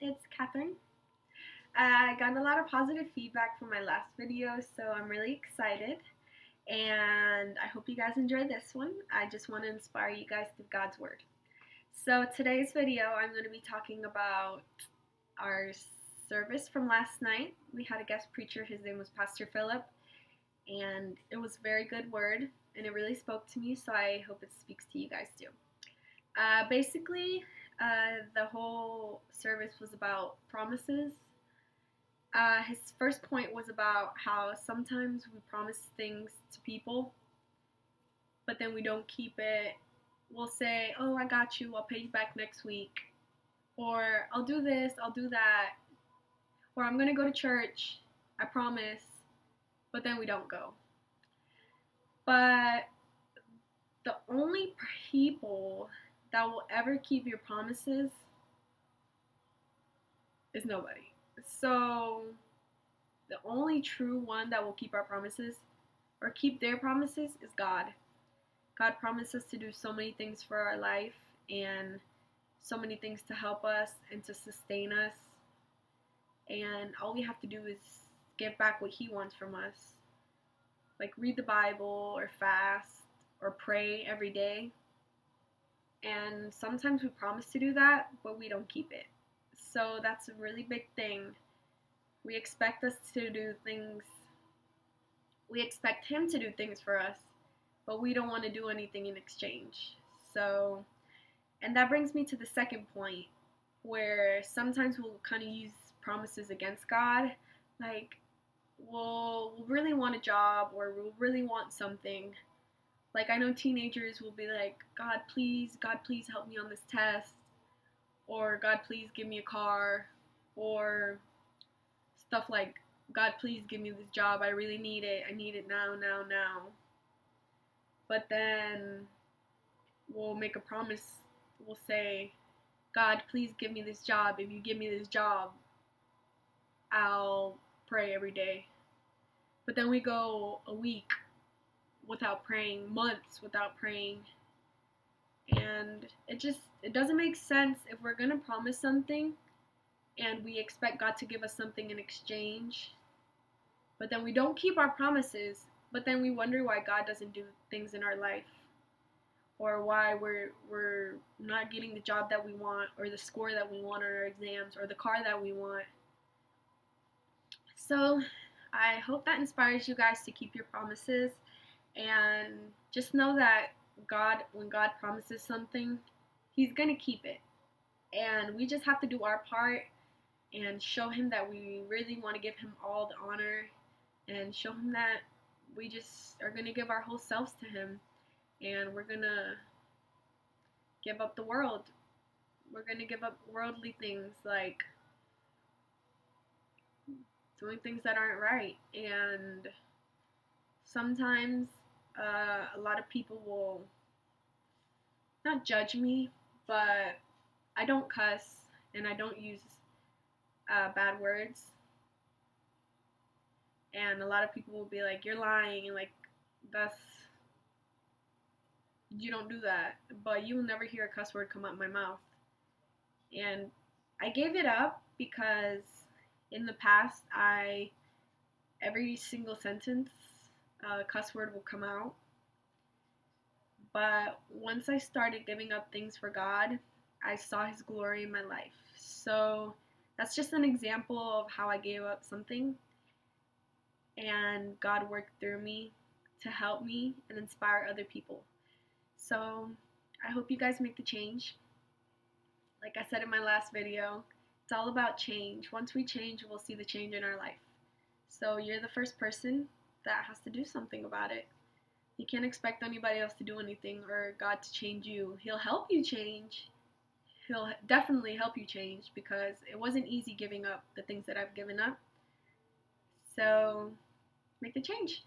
It's Catherine. I got a lot of positive feedback from my last video, so I'm really excited. And I hope you guys enjoyed this one. I just want to inspire you guys through God's Word. So, today's video, I'm going to be talking about our service from last night. We had a guest preacher, his name was Pastor Phillips, and it was a very good word, and it really spoke to me, so I hope it speaks to you guys too. Basically, the whole service was about promises. His first point was about how sometimes we promise things to people, but then we don't keep it. We'll say, "Oh, I got you. I'll pay you back next week," or "I'll do this. I'll do that," or "I'm gonna go to church. I promise," but then we don't go. But the only people that will ever keep your promises is nobody. So the only true one that will keep our promises or keep their promises is God. God promises to do so many things for our life and so many things to help us and to sustain us. And all we have to do is give back what He wants from us. Like read the Bible or fast or pray every day. And sometimes we promise to do that, but we don't keep it. So that's a really big thing. We expect us to do things. We expect Him to do things for us, but we don't want to do anything in exchange. So, and that brings me to the second point, where sometimes we'll kind of use promises against God. Like, we'll really want a job or we'll really want something. Like, I know teenagers will be like, God, please help me on this test. Or, God, please give me a car. Or stuff like, God, please give me this job. I really need it. I need it now, now, now. But then we'll make a promise. We'll say, God, please give me this job. If you give me this job, I'll pray every day. But then we go a week without praying, months without praying. And it doesn't make sense if we're going to promise something and we expect God to give us something in exchange. But then we don't keep our promises, but then we wonder why God doesn't do things in our life. Or why we're not getting the job that we want, or the score that we want on our exams, or the car that we want. So I hope that inspires you guys to keep your promises, and just know that when God promises something, He's gonna keep it. And we just have to do our part and show Him that we really want to give Him all the honor, and show Him that we just are gonna give our whole selves to Him, and we're gonna give up the world. We're gonna give up worldly things like doing things that aren't right. And sometimes a lot of people will not judge me, but I don't cuss and I don't use bad words. And a lot of people will be like, "You're lying," and like, you don't do that. But you will never hear a cuss word come out of my mouth. And I gave it up because in the past, every single sentence, a cuss word will come out. But once I started giving up things for God, I saw His glory in my life. So that's just an example of how I gave up something, and God worked through me to help me and inspire other people. So I hope you guys make the change. Like I said in my last video, it's all about change. Once we change, we'll see the change in our life. So you're the first person that has to do something about it. You can't expect anybody else to do anything or God to change you. He'll help you change. He'll definitely help you change, because it wasn't easy giving up the things that I've given up. So make the change.